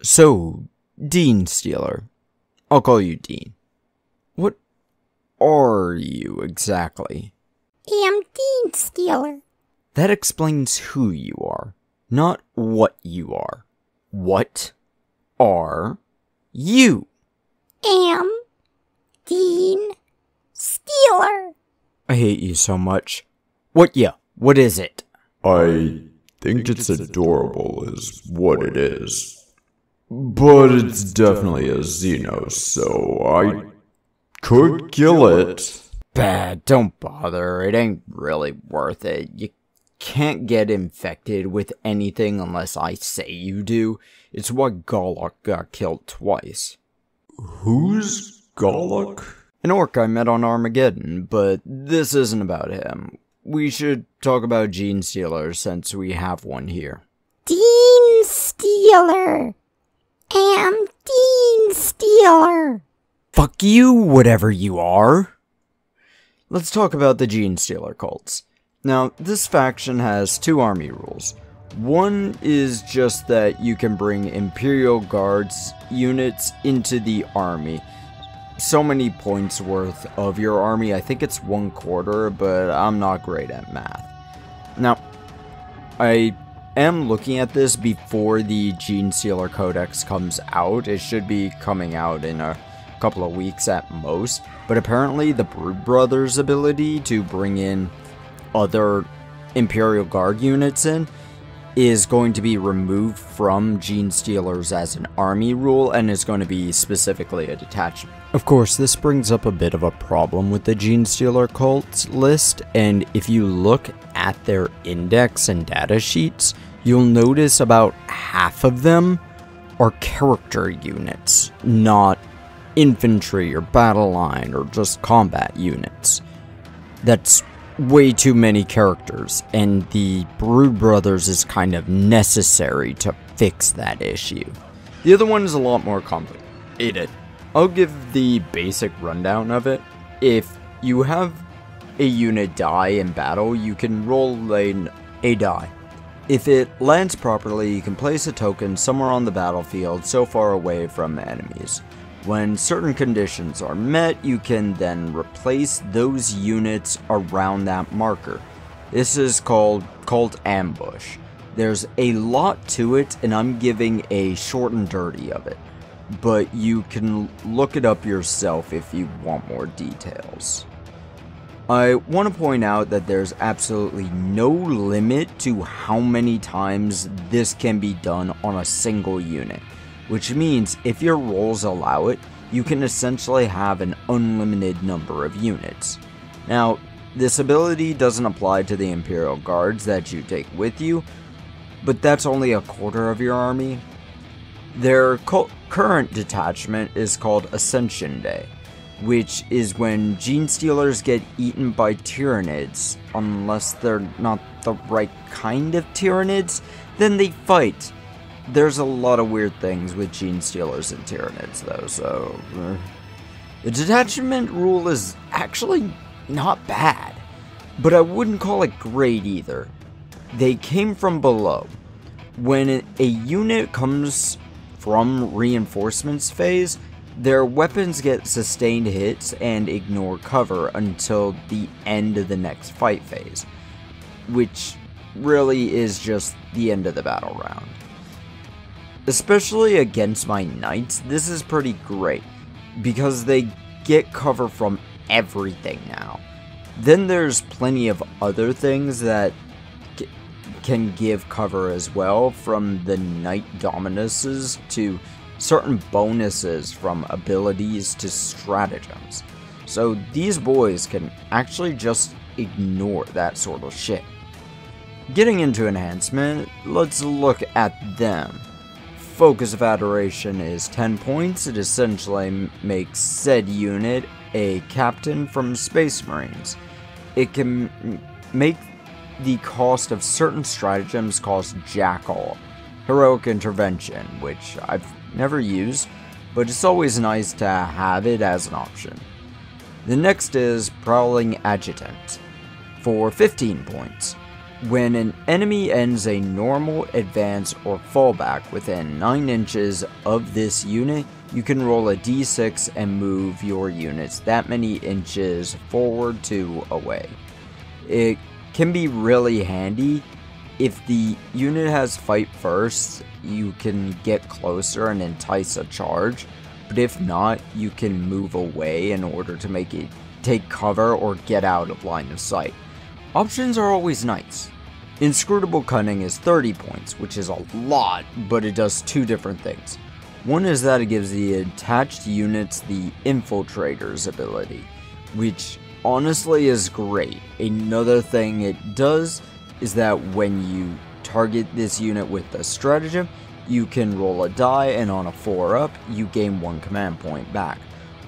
So, Genestealer. I'll call you Dean. What are you exactly? I'm Genestealer. That explains who you are, not what you are. What are you? Am Genestealer. I hate you so much. What is it? I think it's adorable is what it is. But it's definitely a Xeno, so I could kill it. Bad, don't bother. It ain't really worth it. You can't get infected with anything unless I say you do. It's why Golok got killed twice. Who's Golok? An orc I met on Armageddon, but this isn't about him. We should talk about Genestealer since we have one here. Genestealer. Am Genestealer. Fuck you, whatever you are. Let's talk about the Genestealer Cults. Now, this faction has two army rules. One is just that you can bring Imperial Guards units into the army. So many points worth of your army, I think it's 1/4, but I'm not great at math. Now, I am looking at this before the Genestealer Codex comes out. It should be coming out in a couple of weeks at most, but apparently the Brood Brothers' ability to bring in other Imperial Guard units in is going to be removed from Genestealers as an army rule and is going to be specifically a detachment. Of course, this brings up a bit of a problem with the Genestealer Cults list, and if you look at their index and data sheets, you'll notice about half of them are character units, not infantry or battle line or just combat units. That's way too many characters, and the Brood Brothers is kind of necessary to fix that issue. The other one is a lot more complicated. I'll give the basic rundown of it. If you have a unit die in battle, you can roll a die. If it lands properly, you can place a token somewhere on the battlefield so far away from enemies. When certain conditions are met, you can then replace those units around that marker. This is called ambush. There's a lot to it, and I'm giving a short and dirty of it, but you can look it up yourself if you want more details. I want to point out that there's absolutely no limit to how many times this can be done on a single unit, which means if your rolls allow it, you can essentially have an unlimited number of units. Now, this ability doesn't apply to the Imperial Guards that you take with you, but that's only 1/4 of your army. Their current detachment is called Ascension Day, which is when Genestealers get eaten by Tyranids. Unless they're not the right kind of Tyranids, then they fight. There's a lot of weird things with Genestealers and Tyranids, though, so the detachment rule is actually not bad, but I wouldn't call it great either. They came from below. When a unit comes from reinforcements phase, their weapons get sustained hits and ignore cover until the end of the next fight phase, which really is just the end of the battle round. Especially against my knights, this is pretty great, because they get cover from everything now. Then there's plenty of other things that can give cover as well, from the Knight Dominuses to certain bonuses from abilities to stratagems. So these boys can actually just ignore that sort of shit. Getting into enhancement, let's look at them. Focus of Adoration is 10 points. It essentially makes said unit a captain from Space Marines. It can make the cost of certain stratagems cost Jackal. Heroic Intervention, which I've never used, but it's always nice to have it as an option. The next is Prowling Adjutant for 15 points. When an enemy ends a normal, advance, or fallback within 9 inches of this unit, you can roll a d6 and move your units that many inches forward to away. It can be really handy. If the unit has fight first, you can get closer and entice a charge, but if not, you can move away in order to make it take cover or get out of line of sight. Options are always nice. Inscrutable Cunning is 30 points, which is a lot, but it does 2 different things. One is that it gives the attached units the Infiltrator's ability, which honestly is great. Another thing it does is that when you target this unit with the stratagem, you can roll a die, and on a 4-up, you gain 1 command point back.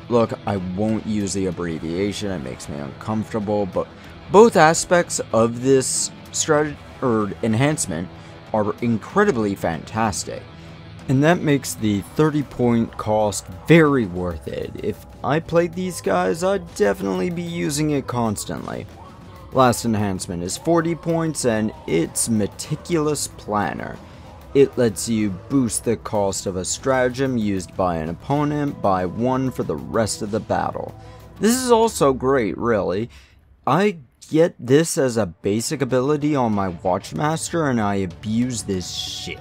Look, I won't use the abbreviation, it makes me uncomfortable, but both aspects of this enhancement are incredibly fantastic. And that makes the 30-point cost very worth it. If I played these guys, I'd definitely be using it constantly. Last enhancement is 40 points, and it's Meticulous Planner. It lets you boost the cost of a stratagem used by an opponent by 1 for the rest of the battle. This is also great, really. I get this as a basic ability on my Watchmaster, and I abuse this shit.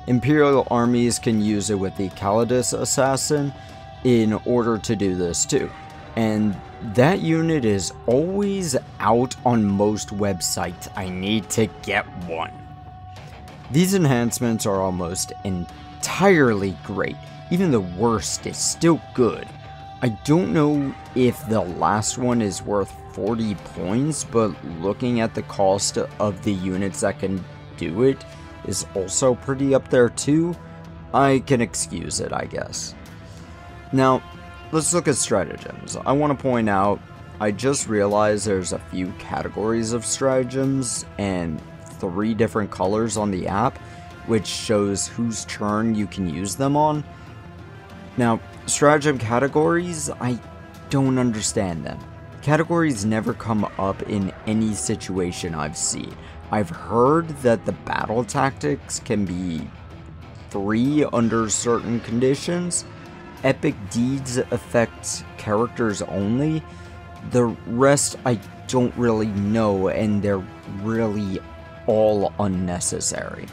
Imperial armies can use it with the Calidus Assassin in order to do this too. And that unit is always out on most websites. I need to get one. These enhancements are almost entirely great. Even the worst is still good. I don't know if the last one is worth 40 points, but looking at the cost of the units that can do it is also pretty up there too. I can excuse it, I guess. Now, let's look at stratagems. I want to point out, I just realized there's a few categories of stratagems and 3 different colors on the app, which shows whose turn you can use them on. Now, stratagem categories, I don't understand them. Categories never come up in any situation I've seen. I've heard that the battle tactics can be free under certain conditions. Epic deeds affect characters only. The rest I don't really know, and they're really all unnecessary.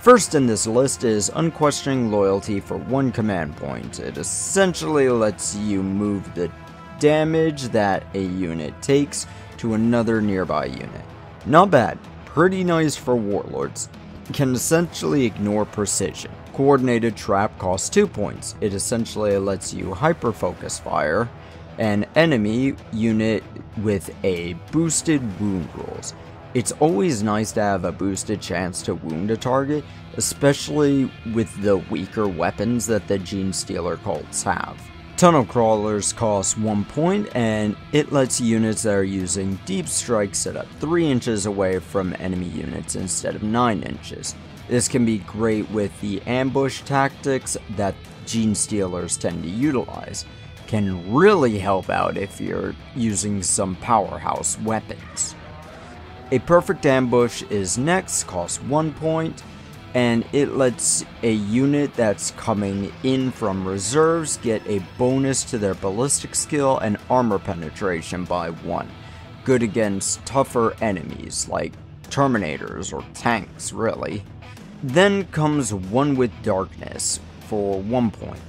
First in this list is Unquestioning Loyalty for 1 command point. It essentially lets you move the damage that a unit takes to another nearby unit. Not bad, pretty nice for warlords. Can essentially ignore precision. Coordinated Trap costs 2 points. It essentially lets you hyper-focus fire an enemy unit with a boosted wound rules. It's always nice to have a boosted chance to wound a target, especially with the weaker weapons that the Genestealer Cults have. Tunnel Crawlers cost 1 point, and it lets units that are using Deep Strike set up 3 inches away from enemy units instead of 9 inches. This can be great with the ambush tactics that Genestealers tend to utilize. Can really help out if you're using some powerhouse weapons. A Perfect Ambush is next, costs 1 point, and it lets a unit that's coming in from reserves get a bonus to their ballistic skill and armor penetration by 1. Good against tougher enemies like Terminators or tanks, really. Then comes One with Darkness for 1 point.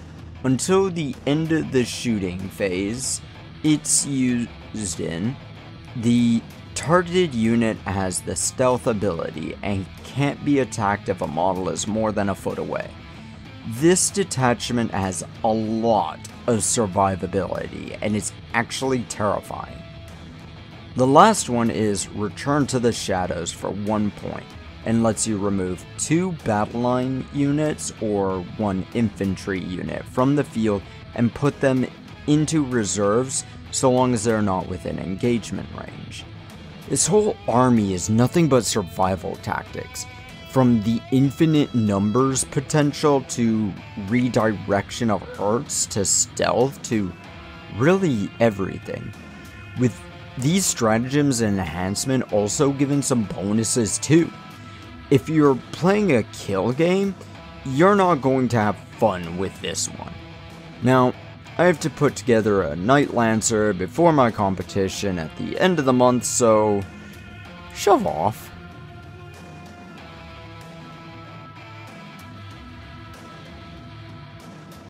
Until the end of the shooting phase it's used in, the targeted unit has the stealth ability and can't be attacked if a model is more than a foot away. This detachment has a lot of survivability and it's actually terrifying. The last one is Return to the Shadows for 1 point and lets you remove 2 battle line units or 1 infantry unit from the field and put them into reserves so long as they're not within engagement range. This whole army is nothing but survival tactics, from the infinite numbers potential to redirection of hurts to stealth to really everything. With These stratagems and enhancement also given some bonuses too. If you're playing a kill game, you're not going to have fun with this one. Now, I have to put together a Night Lancer before my competition at the end of the month, so shove off.